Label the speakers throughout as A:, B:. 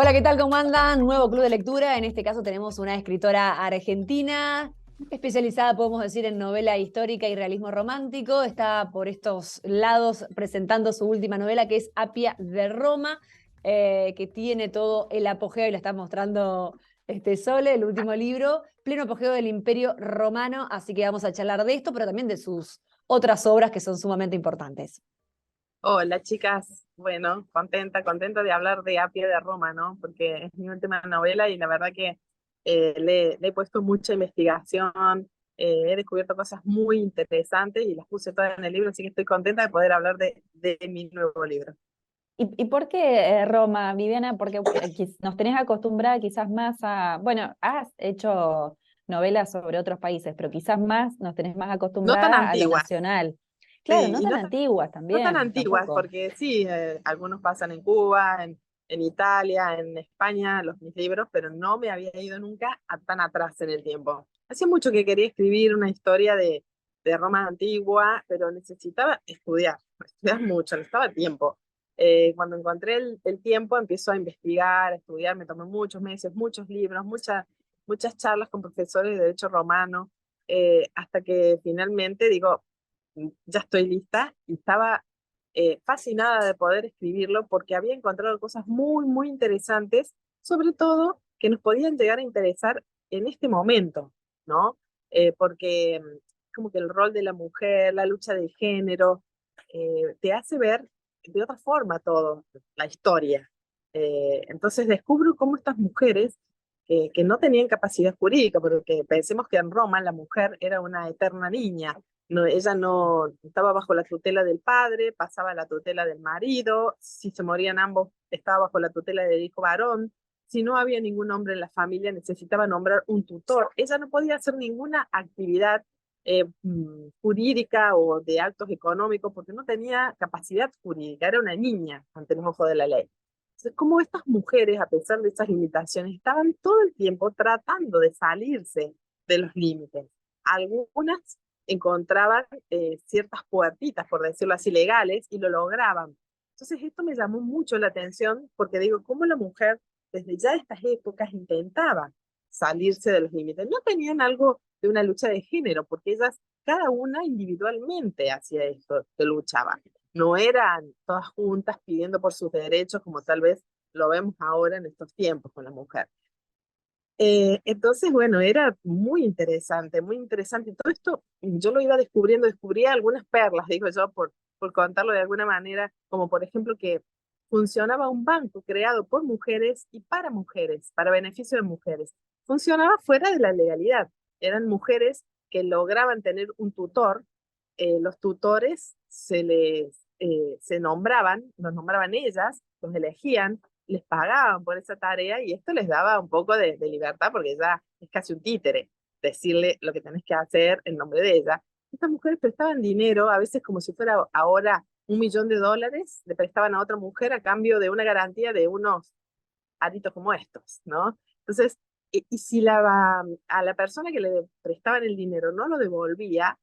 A: Hola, ¿qué tal? ¿Cómo andan? Nuevo club de lectura. En este caso tenemos una escritora argentina, especializada, podemos decir, en novela histórica y realismo romántico. Está por estos lados presentando su última novela, que es Apia de Roma, que tiene todo el apogeo y la está mostrando Sole, el último libro, pleno apogeo del Imperio Romano. Así que vamos a charlar de esto, pero también de sus otras obras que son sumamente importantes.
B: Hola chicas, bueno, contenta de hablar de Apia de Roma, ¿no? Porque es mi última novela y la verdad que le he puesto mucha investigación, he descubierto cosas muy interesantes y las puse todas en el libro, así que estoy contenta de poder hablar de mi nuevo libro.
C: ¿Y por qué Roma, Viviana? Porque nos tenés acostumbrada quizás más a, bueno, has hecho novelas sobre otros países, pero quizás más nos tenés más
B: No tan
C: acostumbrada a lo
B: antiguas,
C: nacional. Claro,
B: sí,
C: no
B: y
C: tan antiguas
B: no tan
C: también,
B: antiguas,
C: tampoco.
B: porque sí, algunos pasan en Cuba, en Italia, en España, mis libros, pero no me había ido nunca tan atrás en el tiempo. Hacía mucho que quería escribir una historia de Roma antigua, pero necesitaba estudiar mucho, necesitaba tiempo. Cuando encontré el tiempo, empiezo a investigar, a estudiar, me tomé muchos meses, muchos libros, muchas charlas con profesores de derecho romano, hasta que finalmente digo, ya estoy lista y estaba fascinada de poder escribirlo porque había encontrado cosas muy interesantes, sobre todo que nos podían llegar a interesar en este momento, ¿no? Porque como que el rol de la mujer, la lucha de género, te hace ver de otra forma todo, la historia. Entonces descubro cómo estas mujeres que no tenían capacidad jurídica, porque pensemos que en Roma la mujer era una eterna niña, no, ella no estaba bajo la tutela del padre, pasaba a la tutela del marido, si se morían ambos, estaba bajo la tutela del hijo varón, si no había ningún hombre en la familia, necesitaba nombrar un tutor. Ella no podía hacer ninguna actividad jurídica o de actos económicos porque no tenía capacidad jurídica, era una niña ante los ojos de la ley. Entonces, como estas mujeres, a pesar de esas limitaciones, estaban todo el tiempo tratando de salirse de los límites. Algunas encontraban ciertas puertitas, por decirlo así, legales y lo lograban. Entonces esto me llamó mucho la atención porque digo, cómo la mujer desde ya estas épocas intentaba salirse de los límites. No tenían algo de una lucha de género, porque ellas, cada una individualmente hacía esto, que luchaban. No eran todas juntas pidiendo por sus derechos como tal vez lo vemos ahora en estos tiempos con la mujer. Entonces, bueno, era muy interesante, muy interesante. Todo esto yo lo iba descubriendo, descubría algunas perlas, digo yo, por contarlo de alguna manera, como por ejemplo que funcionaba un banco creado por mujeres y para beneficio de mujeres. Funcionaba fuera de la legalidad. Eran mujeres que lograban tener un tutor. Los tutores se nombraban, los nombraban ellas, los elegían, les pagaban por esa tarea y esto les daba un poco de libertad porque ya es casi un títere decirle lo que tenés que hacer en nombre de ella. Estas mujeres prestaban dinero, a veces como si fuera ahora $1 millón, le prestaban a otra mujer a cambio de una garantía de unos aritos como estos, ¿no? Entonces, y si a la persona que le prestaban el dinero no lo devolvía,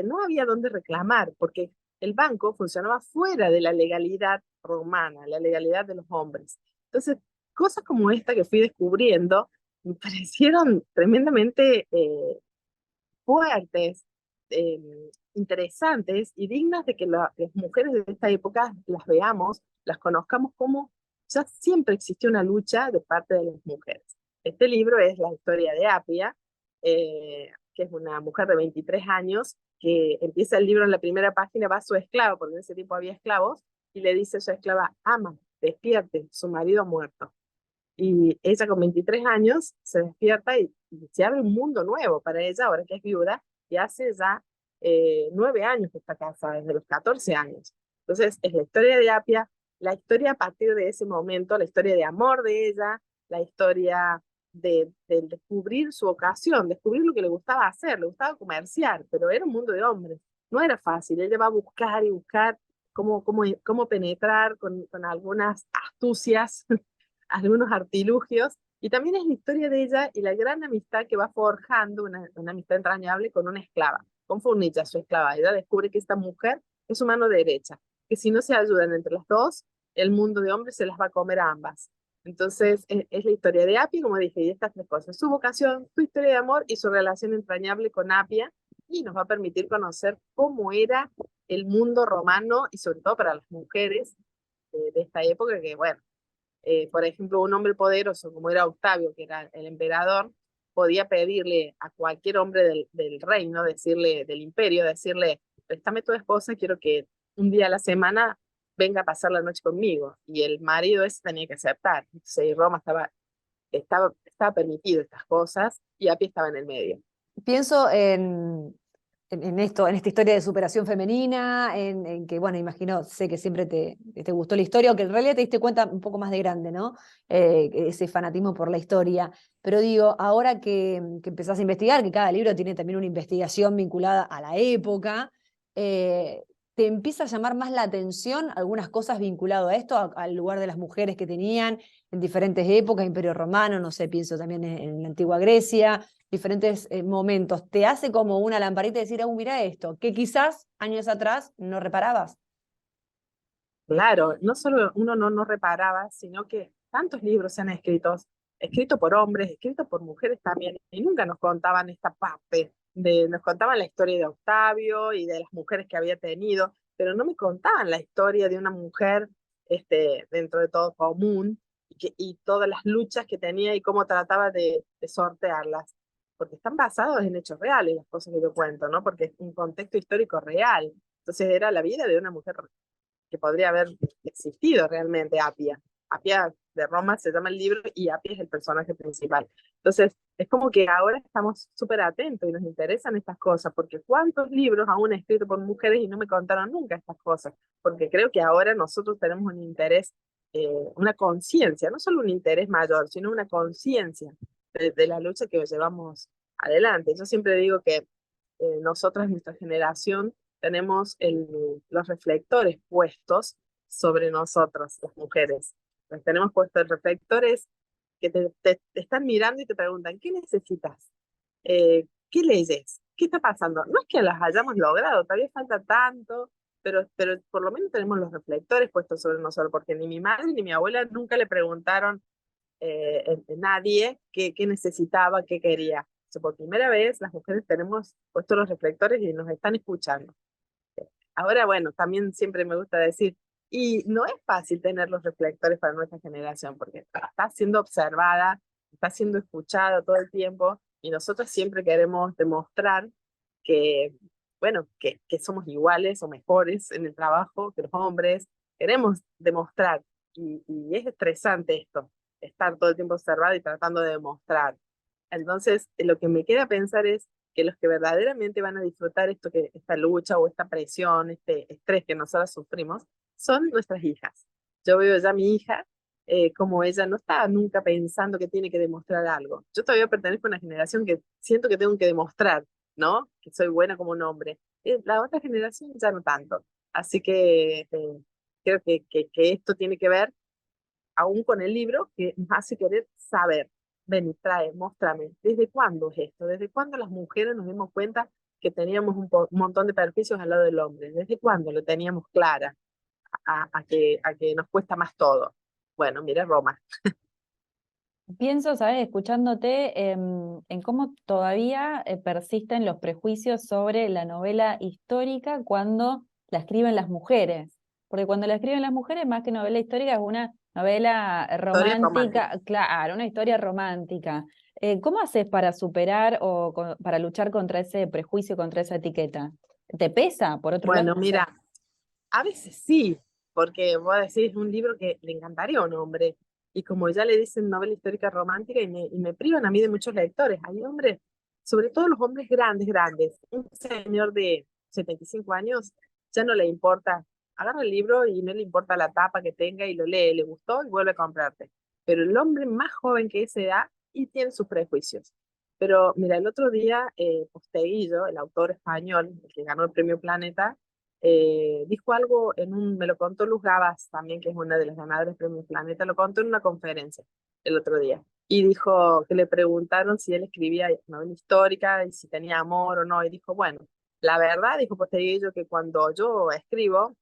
B: no había dónde reclamar, porque el banco funcionaba fuera de la legalidad romana, la legalidad de los hombres. Entonces, cosas como esta que fui descubriendo me parecieron tremendamente fuertes, eh, interesantes y dignas de que las mujeres de esta época las veamos, las conozcamos como ya siempre existió una lucha de parte de las mujeres. Este libro es la historia de Apia, que es una mujer de 23 años, que empieza el libro en la primera página, va a su esclavo, porque en ese tiempo había esclavos, y le dice a su esclava, ama, despierte, su marido ha muerto. Y ella con 23 años se despierta y se abre un mundo nuevo para ella, ahora que es viuda, y hace ya 9 años que está casada, desde los 14 años. Entonces, es la historia de Apia, la historia a partir de ese momento, la historia de amor de ella, la historia de descubrir su vocación, descubrir lo que le gustaba hacer, le gustaba comerciar, pero era un mundo de hombres. No era fácil, ella va a buscar y buscar cómo penetrar con algunas astucias algunos artilugios, y también es la historia de ella y la gran amistad que va forjando, una amistad entrañable con una esclava, con Furnicha, su esclava. Ella descubre que esta mujer es su mano derecha, que si no se ayudan entre las dos, el mundo de hombres se las va a comer a ambas. Entonces, es la historia de Apia, como dije, y estas tres cosas: su vocación, su historia de amor y su relación entrañable con Apia, y nos va a permitir conocer cómo era el mundo romano y sobre todo para las mujeres de esta época, que bueno, por ejemplo, un hombre poderoso como era Octavio, que era el emperador, podía pedirle a cualquier hombre del reino, decirle, del imperio, decirle: préstame tu esposa, quiero que un día a la semana venga a pasar la noche conmigo. Y el marido ese tenía que aceptar. Entonces, y Roma estaba permitido estas cosas, y Apia estaba en el medio.
A: Pienso en esto, en esta historia de superación femenina, en que, bueno, imagino, sé que siempre te gustó la historia, o que en realidad te diste cuenta un poco más de grande, ¿no? Ese fanatismo por la historia. Pero digo, ahora que empezás a investigar, que cada libro tiene también una investigación vinculada a la época, ¿te empieza a llamar más la atención algunas cosas vinculadas a esto, al lugar de las mujeres que tenían en diferentes épocas, Imperio Romano, no sé, pienso también en la antigua Grecia, diferentes momentos? ¿Te hace como una lamparita y decir, mira esto, que quizás años atrás no reparabas?
B: Claro, no solo uno no reparaba, sino que tantos libros se han escrito, escrito por hombres, escrito por mujeres también, y nunca nos contaban esta parte, nos contaban la historia de Octavio y de las mujeres que había tenido, pero no me contaban la historia de una mujer, dentro de todo común, y todas las luchas que tenía y cómo trataba de sortearlas, porque están basados en hechos reales las cosas que yo cuento, ¿no? Porque es un contexto histórico real. Entonces era la vida de una mujer que podría haber existido realmente Apia. Apia de Roma se llama el libro, y Apia es el personaje principal. Entonces, es como que ahora estamos súper atentos y nos interesan estas cosas, porque cuántos libros aún escritos por mujeres y no me contaron nunca estas cosas, porque creo que ahora nosotros tenemos un interés, una conciencia, no solo un interés mayor, sino una conciencia de la lucha que llevamos adelante. Yo siempre digo que nosotras, nuestra generación, tenemos los reflectores puestos sobre nosotros, las mujeres. Pues tenemos puestos reflectores que te están mirando y te preguntan: ¿qué necesitas? ¿Qué leyes? ¿Qué está pasando? No es que las hayamos logrado, todavía falta tanto, pero por lo menos tenemos los reflectores puestos sobre nosotros, porque ni mi madre ni mi abuela nunca le preguntaron nadie qué necesitaba, qué quería. O sea, por primera vez las mujeres tenemos puestos los reflectores y nos están escuchando. Ahora, bueno, también siempre me gusta decir, y no es fácil tener los reflectores para nuestra generación, porque está siendo observada, está siendo escuchada todo el tiempo, y nosotros siempre queremos demostrar que, bueno, que somos iguales o mejores en el trabajo que los hombres. Queremos demostrar, y es estresante esto, estar todo el tiempo observado y tratando de demostrar. Entonces, lo que me queda pensar es que los que verdaderamente van a disfrutar esta lucha o esta presión, este estrés que nosotras sufrimos, son nuestras hijas. Yo veo ya a mi hija, como ella no está nunca pensando que tiene que demostrar algo. Yo todavía pertenezco a una generación que siento que tengo que demostrar, ¿no? Que soy buena como un hombre. La otra generación ya no tanto. Así que creo que esto tiene que ver aún con el libro, que nos hace querer saber. Ven, trae, muéstrame, ¿desde cuándo es esto? ¿Desde cuándo las mujeres nos dimos cuenta que teníamos un montón de perjuicios al lado del hombre? ¿Desde cuándo lo teníamos clara a que nos cuesta más todo? Bueno, mira Roma.
C: Pienso, ¿sabes? Escuchándote, en cómo todavía persisten los prejuicios sobre la novela histórica cuando la escriben las mujeres. Porque cuando la escriben las mujeres, más que novela histórica, es una novela
B: Historia romántica.
C: romántica, claro, una historia romántica. ¿Cómo haces para superar o para luchar contra ese prejuicio, contra esa etiqueta? ¿Te pesa, por otro lado?
B: Bueno, mira, a veces sí, porque vos decís un libro que le encantaría a un hombre, y como ya le dicen novela histórica romántica, y me privan a mí de muchos lectores. Hay hombres, sobre todo los hombres grandes, grandes. Un señor de 75 años ya no le importa, agarra el libro y no le importa la tapa que tenga y lo lee, le gustó y vuelve a comprarte. Pero el hombre más joven que esa edad y tiene sus prejuicios. Pero mira, el otro día, Posteguillo, el autor español, el que ganó el premio Planeta, dijo algo me lo contó Luz Gabas también, que es una de las ganadoras del Premio Planeta, lo contó en una conferencia el otro día. Y dijo que le preguntaron si él escribía novela histórica y si tenía amor o no. Y dijo: bueno, la verdad, dijo Posteguillo, que cuando yo escribo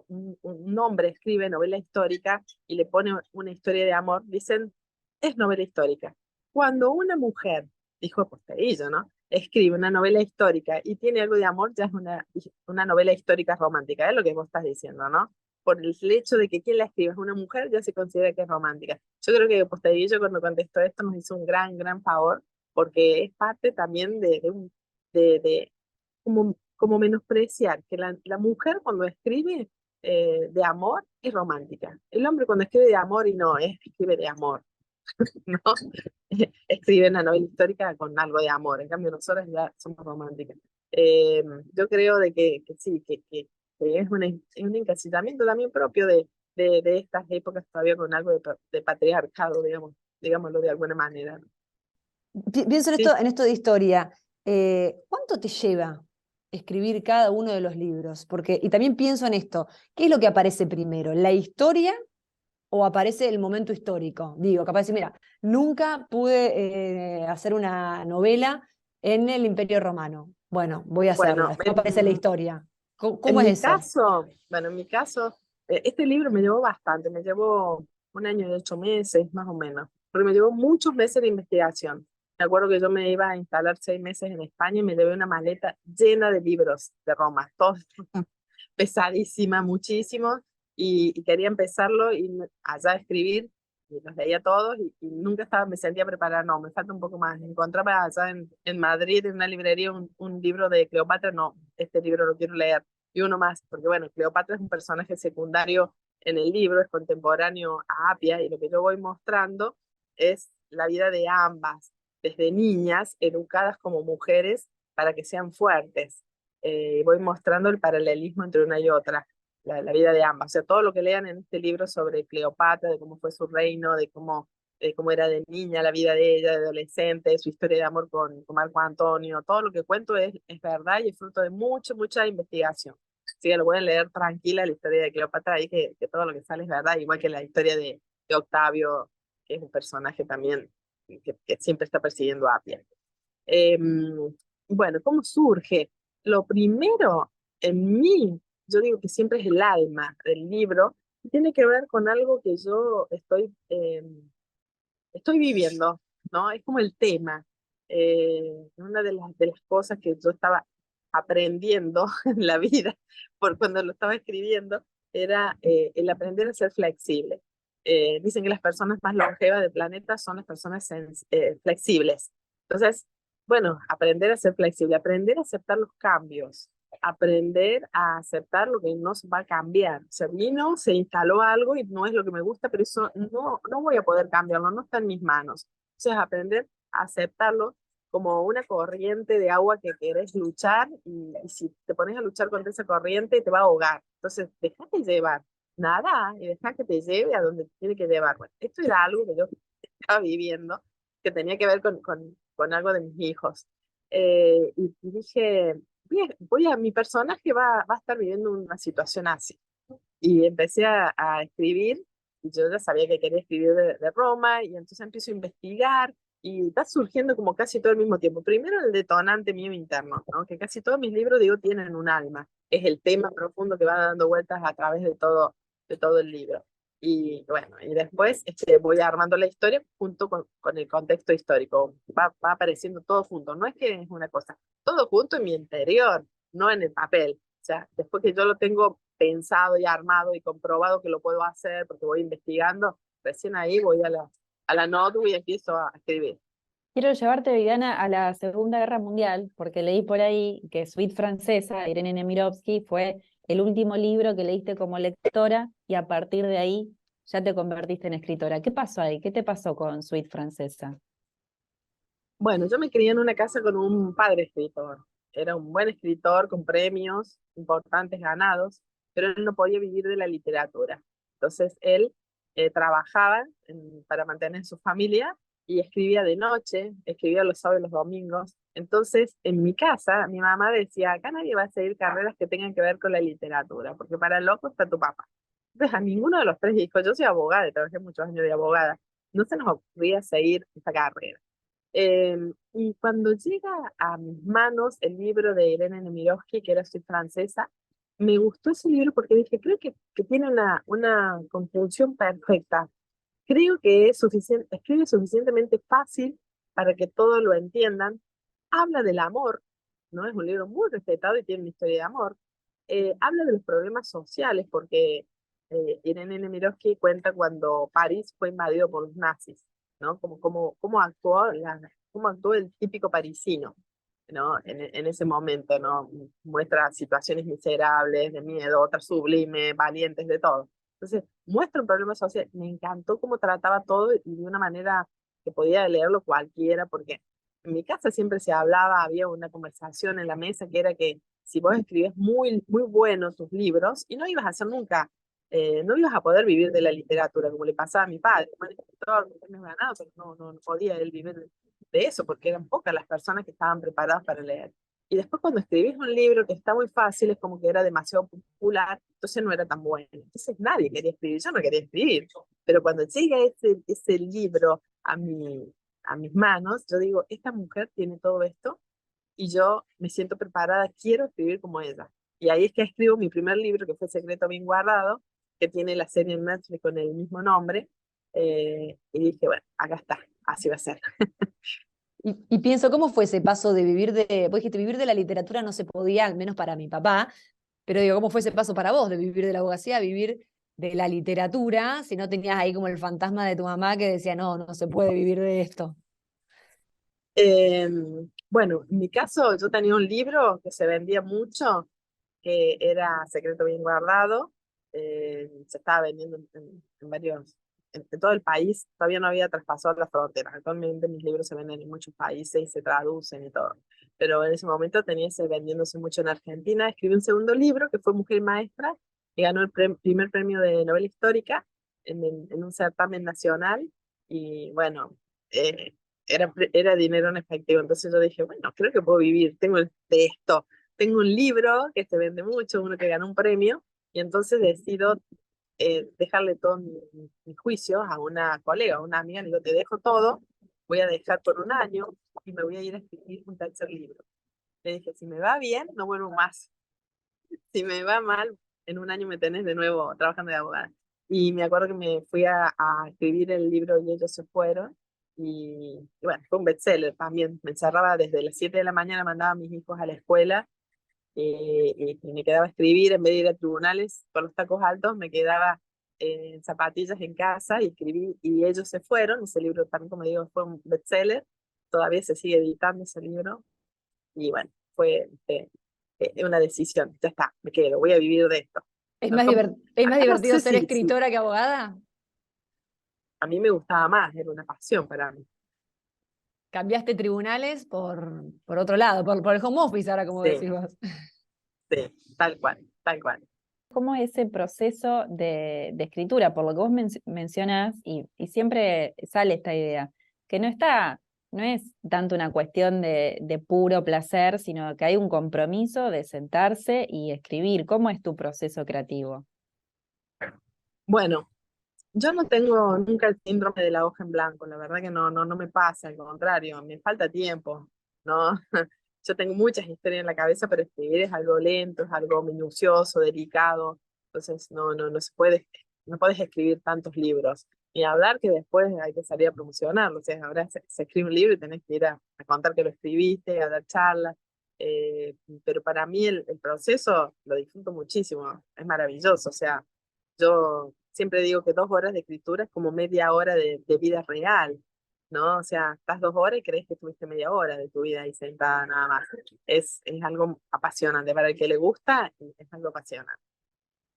B: un hombre escribe novela histórica y le pone una historia de amor, dicen, es novela histórica. Cuando una mujer, dijo Posteguillo, ¿no? Escribe una novela histórica y tiene algo de amor, ya es una novela histórica romántica, es lo que vos estás diciendo, ¿no? Por el hecho de que quien la escribe es una mujer, ya se considera que es romántica. Yo creo que Posteguillo, cuando contestó esto, nos hizo un gran, gran favor, porque es parte también de como menospreciar que la mujer cuando escribe de amor es romántica. El hombre cuando escribe de amor y no, escribe de amor, ¿no? Escribe una novela histórica con algo de amor, en cambio nosotros ya somos románticas. Eh, yo creo de que sí, que es un encasillamiento también propio de estas épocas todavía con algo de patriarcado, digamos, digámoslo de alguna manera.
A: Pienso
B: Sí,
A: en esto de historia. ¿Cuánto te lleva escribir cada uno de los libros? Porque, y también pienso en esto, ¿qué es lo que aparece primero? ¿La historia o aparece el momento histórico? Digo, capaz de decir, mira, nunca pude hacer una novela en el Imperio Romano. Bueno, voy a hacerla.
B: bueno,
A: Después aparece la historia. ¿Cómo
B: en
A: es
B: mi
A: eso?
B: caso, bueno, en mi caso, este libro me llevó bastante, me llevó 1 año y 8 meses, más o menos, porque me llevó muchos meses de investigación. Me acuerdo que yo me iba a instalar 6 meses en España y me llevé una maleta llena de libros de Roma, todos pesadísima, muchísimo, y quería empezarlo y allá a escribir, y los leía todos y nunca me sentía preparada, no, me falta un poco más. Encontraba allá en Madrid, en una librería, un libro de Cleopatra, no, este libro lo quiero leer, y uno más, porque bueno, Cleopatra es un personaje secundario en el libro, es contemporáneo a Apia, y lo que yo voy mostrando es la vida de ambas, desde niñas, educadas como mujeres para que sean fuertes. Voy mostrando el paralelismo entre una y otra, la vida de ambas. O sea, todo lo que lean en este libro sobre Cleopatra, de cómo fue su reino, de cómo era de niña la vida de ella, de adolescente, su historia de amor con Marco Antonio, todo lo que cuento es verdad y es fruto de mucha investigación. Así que lo pueden leer tranquila la historia de Cleopatra y que todo lo que sale es verdad, igual que la historia de Octavio, que es un personaje también que siempre está persiguiendo a Apia. Eh, bueno, ¿cómo surge? Lo primero en mí, yo digo que siempre es el alma del libro, y tiene que ver con algo que yo estoy viviendo, ¿no? Es como el tema. Una de las cosas que yo estaba aprendiendo en la vida, por cuando lo estaba escribiendo, era el aprender a ser flexible. Dicen que las personas más longevas del planeta son las personas flexibles. Entonces, bueno, aprender a ser flexible, aprender a aceptar los cambios, aprender a aceptar lo que no se va a cambiar. Se vino, se instaló algo y no es lo que me gusta, pero eso no voy a poder cambiarlo, no está en mis manos. Entonces, aprender a aceptarlo como una corriente de agua que querés luchar y si te pones a luchar contra esa corriente te va a ahogar. Entonces, déjate llevar, nada, y deja que te lleve a donde te tiene que llevar. Bueno, esto era algo que yo estaba viviendo, que tenía que ver con algo de mis hijos. Y dije, mi personaje va a estar viviendo una situación así. Y empecé a escribir, y yo ya sabía que quería escribir de Roma, y entonces empiezo a investigar, y va surgiendo como casi todo al mismo tiempo. Primero el detonante mío interno, ¿no? Que casi todos mis libros, digo, tienen un alma. Es el tema profundo que va dando vueltas a través de todo el libro. Y bueno, y después voy armando la historia junto con el contexto histórico. Va apareciendo todo junto. No es que es una cosa, todo junto en mi interior, no en el papel. O sea, después que yo lo tengo pensado y armado y comprobado que lo puedo hacer porque voy investigando, recién ahí voy a la notebook y empiezo a escribir.
C: Quiero llevarte, Viviana, a la Segunda Guerra Mundial, porque leí por ahí que Suite Francesa, Irene Nemirovsky, fue el último libro que leíste como lectora y a partir de ahí ya te convertiste en escritora. ¿Qué pasó ahí? ¿Qué te pasó con Suite Francesa?
B: Bueno, yo me crié en una casa con un padre escritor. Era un buen escritor con premios importantes ganados, pero él no podía vivir de la literatura. Entonces él trabajaba para mantener su familia y escribía de noche, escribía los sábados y los domingos. Entonces, en mi casa, mi mamá decía, acá nadie va a seguir carreras que tengan que ver con la literatura, porque para el loco está tu papá. Entonces, a ninguno de los tres hijos, yo soy abogada, y trabajé muchos años de abogada, no se nos ocurría seguir esta carrera. Y cuando llega a mis manos el libro de Irene Nemirovsky, que era Soy francesa, me gustó ese libro porque dije, creo que tiene una conclusión perfecta. Creo que es suficiente, escribe suficientemente fácil para que todos lo entiendan. Habla del amor, ¿no? Es un libro muy respetado y tiene una historia de amor. Habla de los problemas sociales, porque Irene Nemirovsky cuenta cuando París fue invadido por los nazis, ¿no? Cómo actuó el típico parisino, ¿no? En ese momento, ¿no? Muestra situaciones miserables, de miedo, otras sublimes, valientes, de todo. Entonces, muestra un problema social. Me encantó cómo trataba todo y de una manera que podía leerlo cualquiera, porque en mi casa siempre se hablaba, había una conversación en la mesa que era que si vos escribías muy, muy buenos tus libros, y no ibas a hacer nunca, no ibas a poder vivir de la literatura, como le pasaba a mi padre, un escritor, un premio ganado, pero no podía él vivir de eso, porque eran pocas las personas que estaban preparadas para leer. Y después cuando escribís un libro que está muy fácil, es como que era demasiado popular, entonces no era tan bueno. Entonces nadie quería escribir, yo no quería escribir. Pero cuando llega ese libro a mis manos, yo digo, esta mujer tiene todo esto y yo me siento preparada, quiero escribir como ella. Y ahí es que escribo mi primer libro, que fue Secreto Bien Guardado, que tiene la serie en Netflix con el mismo nombre. Y dije, bueno, acá está, así va a ser.
A: Y pienso, ¿cómo fue ese paso de vivir de, vos dijiste, vivir de la literatura no se podía, al menos para mi papá, pero digo, ¿cómo fue ese paso para vos de vivir de la abogacía a vivir de la literatura si no tenías ahí como el fantasma de tu mamá que decía, no, no se puede vivir de esto?
B: Eh, bueno, en mi caso yo tenía un libro que se vendía mucho, que era Secreto Bien Guardado. Se estaba vendiendo en varios, en todo el país. Todavía no había traspasado las fronteras. Actualmente mis libros se venden en muchos países y se traducen y todo. Pero en ese momento tenía ese vendiéndose mucho en Argentina. Escribí un segundo libro que fue Mujer Maestra, y ganó el primer premio de novela histórica en un certamen nacional. Y bueno, eh, era dinero en efectivo. Entonces yo dije, bueno, creo que puedo vivir, tengo de esto. Tengo un libro que se vende mucho, uno que ganó un premio, y entonces decido dejarle todos mis juicios a una colega, a una amiga. Le digo, te dejo todo, voy a dejar por un año y me voy a ir a escribir un tercer libro. Le dije, si me va bien, no vuelvo más. Si me va mal, en un año me tenés de nuevo trabajando de abogada. Y me acuerdo que me fui a escribir el libro Y ellos se fueron. Y bueno, fue un bestseller también. Me encerraba desde las 7 de la mañana, mandaba a mis hijos a la escuela, y me quedaba a escribir en vez de ir a tribunales con los tacos altos. Me quedaba en zapatillas en casa y escribí Y ellos se fueron. Ese libro también, como digo, fue un bestseller. Todavía se sigue editando ese libro. Y bueno, fue una decisión. Ya está, me quedo, voy a vivir de esto. No,
A: Es más
B: no
A: divertido
B: sé
A: ser
B: si
A: escritora que abogada?
B: a mí me gustaba más, era una pasión para mí.
A: Cambiaste tribunales por otro lado, por el home office ahora, como decís
B: Sí,
A: vos.
B: sí, tal cual, tal cual.
C: ¿Cómo ese proceso de escritura? Por lo que vos mencionas, y siempre sale esta idea, que no es tanto una cuestión de puro placer, sino que hay un compromiso de sentarse y escribir. ¿Cómo es tu proceso creativo?
B: Bueno, yo no tengo nunca el síndrome de la hoja en blanco. La verdad que no me pasa, al contrario, me falta tiempo, ¿no? Yo tengo muchas historias en la cabeza, pero escribir es algo lento, es algo minucioso, delicado. Entonces no se puede, no puedes escribir tantos libros. Y hablar que después hay que salir a promocionarlo. O sea, ahora se escribe un libro y tenés que ir a contar que lo escribiste, a dar charlas. Pero para mí el proceso lo disfruto muchísimo, es maravilloso. O sea, yo siempre digo que 2 horas de escritura es como media hora de vida real, ¿no? O sea, estás 2 horas y crees que tuviste media hora de tu vida ahí sentada nada más. Es algo apasionante. Para el que le gusta, es algo apasionante.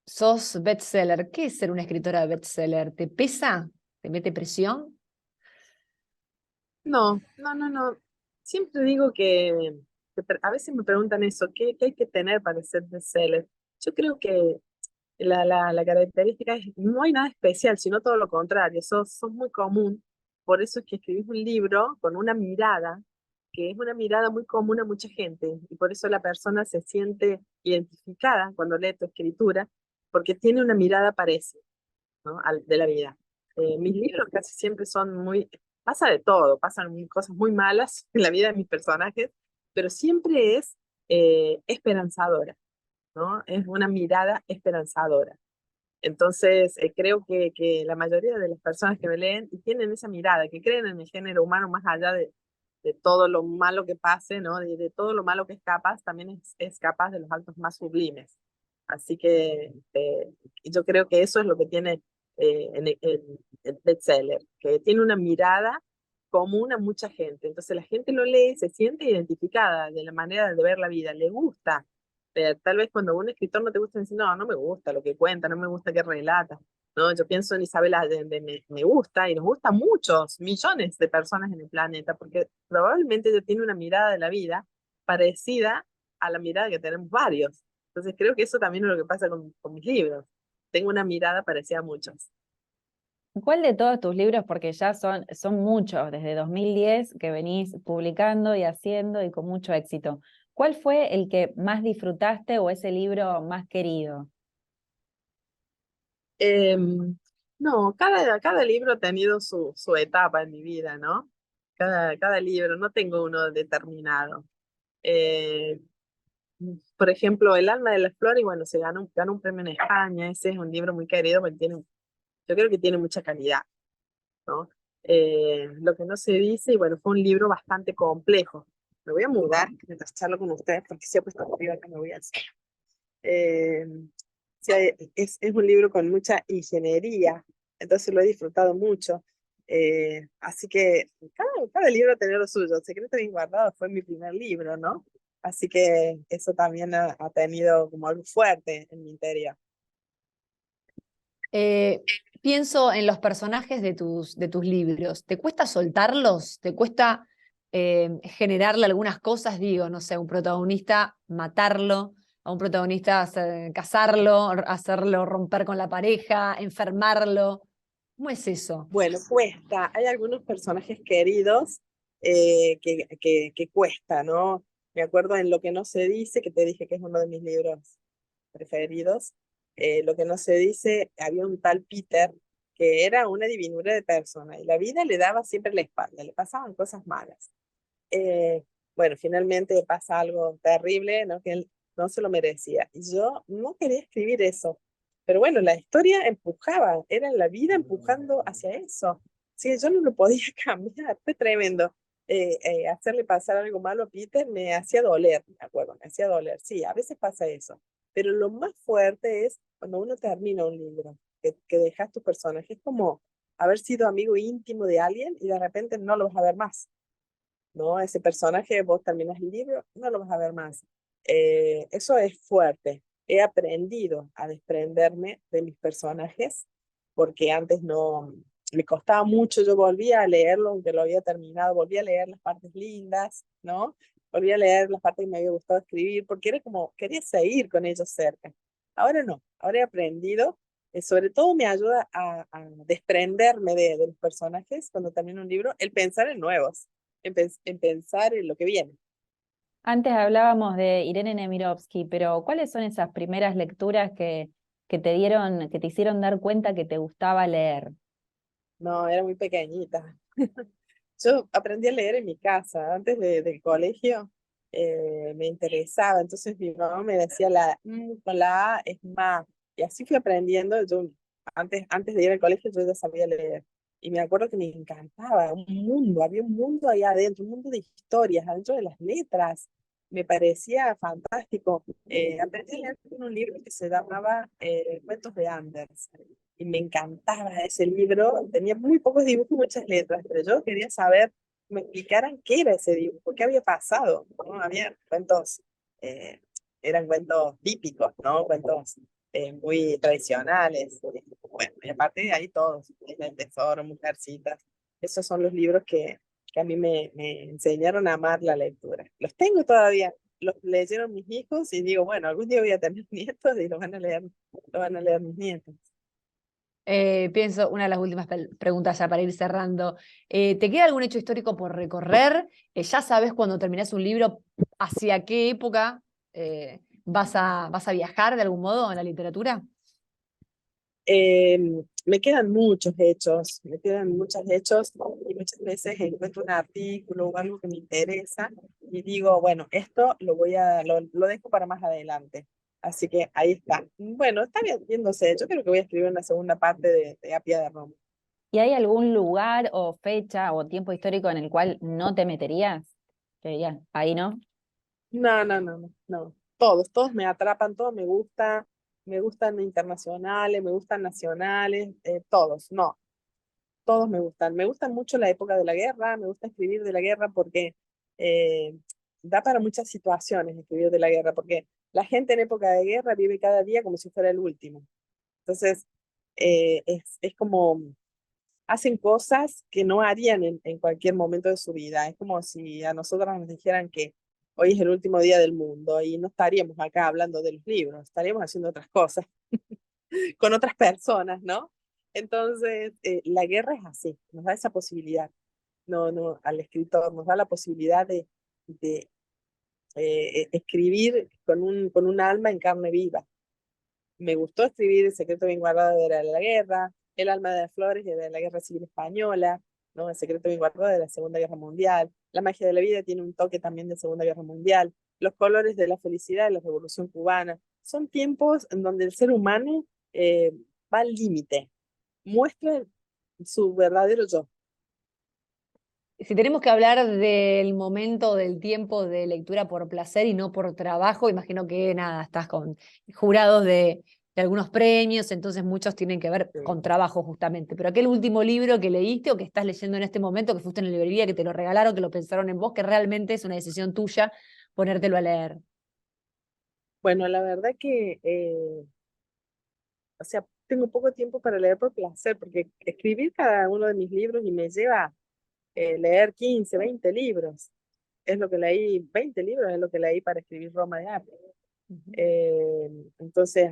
A: Sos bestseller. ¿Qué es ser una escritora de bestseller? ¿Te pesa? ¿Te mete presión?
B: No. Siempre digo a veces me preguntan eso, ¿qué hay que tener para ser bestseller? Yo creo que la característica es, no hay nada especial, sino todo lo contrario, sos muy común. Por eso es que escribís un libro con una mirada, que es una mirada muy común a mucha gente, y por eso la persona se siente identificada cuando lee tu escritura, porque tiene una mirada parecida, ¿no? De la vida. Mis libros casi siempre son pasa de todo, pasan cosas muy malas en la vida de mis personajes, pero siempre es esperanzadora, ¿no? Es una mirada esperanzadora. Entonces, creo que la mayoría de las personas que me leen y tienen esa mirada, que creen en el género humano más allá de todo lo malo que pase, ¿no? De todo lo malo que es capaz, también es capaz de los actos más sublimes. Así que yo creo que eso es lo que tiene el bestseller, que tiene una mirada común a mucha gente. Entonces la gente lo lee, se siente identificada de la manera de ver la vida, le gusta. Tal vez cuando un escritor no te gusta, decir, no, no me gusta lo que cuenta, no me gusta que relata. No, yo pienso en Isabel Allende, me gusta y nos gusta a muchos, millones de personas en el planeta, porque probablemente ella tiene una mirada de la vida parecida a la mirada que tenemos varios. Entonces creo que eso también es lo que pasa con mis libros. Tengo una mirada parecida a muchos.
C: ¿Cuál de todos tus libros, porque ya son muchos, desde 2010 que venís publicando y haciendo y con mucho éxito, cuál fue el que más disfrutaste o ese libro más querido?
B: No, cada libro ha tenido su etapa en mi vida, ¿no? Cada libro, no tengo uno determinado. Eh, por ejemplo, El alma de la flor, y bueno, ganó un premio en España. Ese es un libro muy querido porque yo creo que tiene mucha calidad, ¿no? Lo que no se dice, y bueno, fue un libro bastante complejo. Me voy a mudar mientras charlo con ustedes porque se ha puesto frío acá, me voy a hacer. Eh, sí, es un libro con mucha ingeniería, entonces lo he disfrutado mucho. Así que cada libro tiene lo suyo. Secreto bien guardado fue mi primer libro, ¿no? Así que eso también ha tenido como algo fuerte en mi interior.
A: Eh, Pienso en los personajes de tus libros. ¿Te cuesta soltarlos? ¿Te cuesta generarle algunas cosas? Digo, no sé, un protagonista matarlo, a un protagonista casarlo, hacerlo romper con la pareja, enfermarlo. ¿Cómo es eso?
B: Bueno, cuesta. Hay algunos personajes queridos que cuesta, ¿no? Me acuerdo en Lo que no se dice, que te dije que es uno de mis libros preferidos. Lo que no se dice, había un tal Peter que era una divinura de persona y la vida le daba siempre la espalda, le pasaban cosas malas. Bueno, finalmente pasa algo terrible, ¿no? Que él no se lo merecía. Y yo no quería escribir eso. Pero bueno, la historia empujaba, era la vida empujando hacia eso. Sí, yo no lo podía cambiar, fue tremendo. Hacerle pasar algo malo a Peter me hacía doler, me acuerdo, me hacía doler. Sí, a veces pasa eso. Pero lo más fuerte es cuando uno termina un libro, que dejas tu personaje. Es como haber sido amigo íntimo de alguien y de repente no lo vas a ver más. ¿No? Ese personaje, vos terminas el libro, no lo vas a ver más. Eso es fuerte. He aprendido a desprenderme de mis personajes porque antes no, me costaba mucho, yo volvía a leerlo, aunque lo había terminado, volvía a leer las partes lindas, ¿no? Volvía a leer las partes que me había gustado escribir, porque era como, quería seguir con ellos cerca. Ahora no, ahora he aprendido, sobre todo me ayuda a desprenderme de los personajes cuando termino un libro, el pensar en nuevos en pensar en lo que viene.
C: Antes hablábamos de Irene Nemirovsky, pero ¿cuáles son esas primeras lecturas que te dieron, que te hicieron dar cuenta que te gustaba leer?
B: No, era muy pequeñita. Yo aprendí a leer en mi casa, antes del colegio, me interesaba, entonces mi mamá me decía con la A es más, y así fui aprendiendo, yo antes de ir al colegio yo ya sabía leer, y me acuerdo que me encantaba, un mundo, había un mundo ahí adentro, un mundo de historias, adentro de las letras, me parecía fantástico. Aprendí a leer en un libro que se llamaba Cuentos de Anders, y me encantaba ese libro. Tenía muy pocos dibujos y muchas letras, pero yo quería saber, que me explicaran qué era ese dibujo, qué había pasado, ¿no? Había cuentos, eh, eran cuentos típicos, ¿no? Cuentos muy tradicionales. Bueno, y aparte de ahí todos, El Tesoro, Mujercitas, esos son los libros que a mí me enseñaron a amar la lectura. Los tengo todavía, los leyeron mis hijos y digo, bueno, algún día voy a tener nietos y lo van a leer mis nietos.
A: Pienso, una de las últimas preguntas ya para ir cerrando. ¿Te queda algún hecho histórico por recorrer? ¿Ya sabes cuando terminás un libro hacia qué época vas a viajar de algún modo en la literatura?
B: Eh, Me quedan muchos hechos, me quedan muchos hechos y muchas veces encuentro un artículo o algo que me interesa y digo, bueno, esto lo dejo para más adelante. Así que ahí está. Bueno, está viéndose. Yo creo que voy a escribir una segunda parte de Apia de Roma.
C: ¿Y hay algún lugar o fecha o tiempo histórico en el cual no te meterías? Que dirías, ahí no.
B: No, no, no, no, no. Todos me atrapan, todos me gustan internacionales, me gustan nacionales, todos, no, todos me gustan. Me gusta mucho la época de la guerra, me gusta escribir de la guerra porque eh, da para muchas situaciones escribir de la guerra, porque la gente en época de guerra vive cada día como si fuera el último. Entonces, es como hacen cosas que no harían en cualquier momento de su vida. Es como si a nosotros nos dijeran que hoy es el último día del mundo y no estaríamos acá hablando de los libros, estaríamos haciendo otras cosas con otras personas, ¿no? Entonces, la guerra es así, nos da esa posibilidad, no, no, al escritor, nos da la posibilidad de escribir con un alma en carne viva. Me gustó escribir El secreto bien guardado de la guerra, El alma de las flores de la Guerra Civil Española, ¿no? El secreto bien guardado de la Segunda Guerra Mundial. La magia de la vida tiene un toque también de Segunda Guerra Mundial. Los colores de la felicidad de la Revolución Cubana. Son tiempos en donde el ser humano va al límite, muestra su verdadero yo.
A: Si tenemos que hablar del momento, del tiempo de lectura por placer y no por trabajo, imagino que nada, estás con jurados de algunos premios, entonces muchos tienen que ver con trabajo justamente. Pero aquel último libro que leíste o que estás leyendo en este momento, que fuiste en la librería, que te lo regalaron, que lo pensaron en vos, que realmente es una decisión tuya ponértelo a leer.
B: Bueno, la verdad que, o sea, tengo poco tiempo para leer por placer, porque escribir cada uno de mis libros y me lleva leer 15, 20 libros. Es lo que leí, 20 libros es lo que leí para escribir Roma de Apia. Entonces,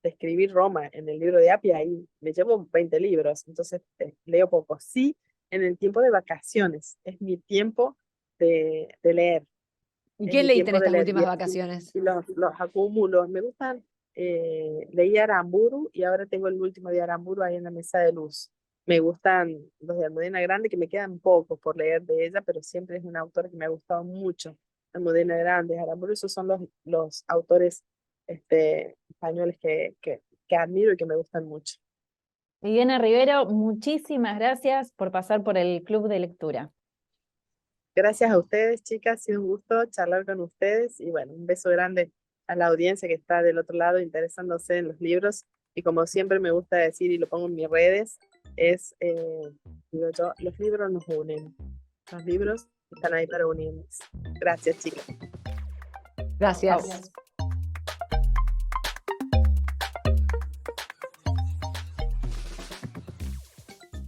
B: escribir Roma en el libro de Apia, ahí me llevo 20 libros, entonces leo poco. Sí, en el tiempo de vacaciones, es mi tiempo de leer,
A: ¿Y
B: es
A: qué
B: mi
A: leíste en
B: tiempo de
A: estas
B: leer.
A: últimas vacaciones?
B: Y los acumulo, me gustan, leí Aramburu y ahora tengo el último de Aramburu ahí en la mesa de luz. Me gustan los de Almudena Grande, que me quedan pocos por leer de ella, pero siempre es una autora que me ha gustado mucho. Almudena Grande, Aramburu, esos son los autores españoles que admiro y que me gustan mucho.
C: Viviana Rivero, muchísimas gracias por pasar por el Club de Lectura.
B: Gracias a ustedes, chicas, ha sido un gusto charlar con ustedes y bueno, un beso grande a la audiencia que está del otro lado interesándose en los libros y como siempre me gusta decir y lo pongo en mis redes, digo yo, los libros nos unen, los libros están ahí para unirnos. Gracias, chicas.
A: Gracias.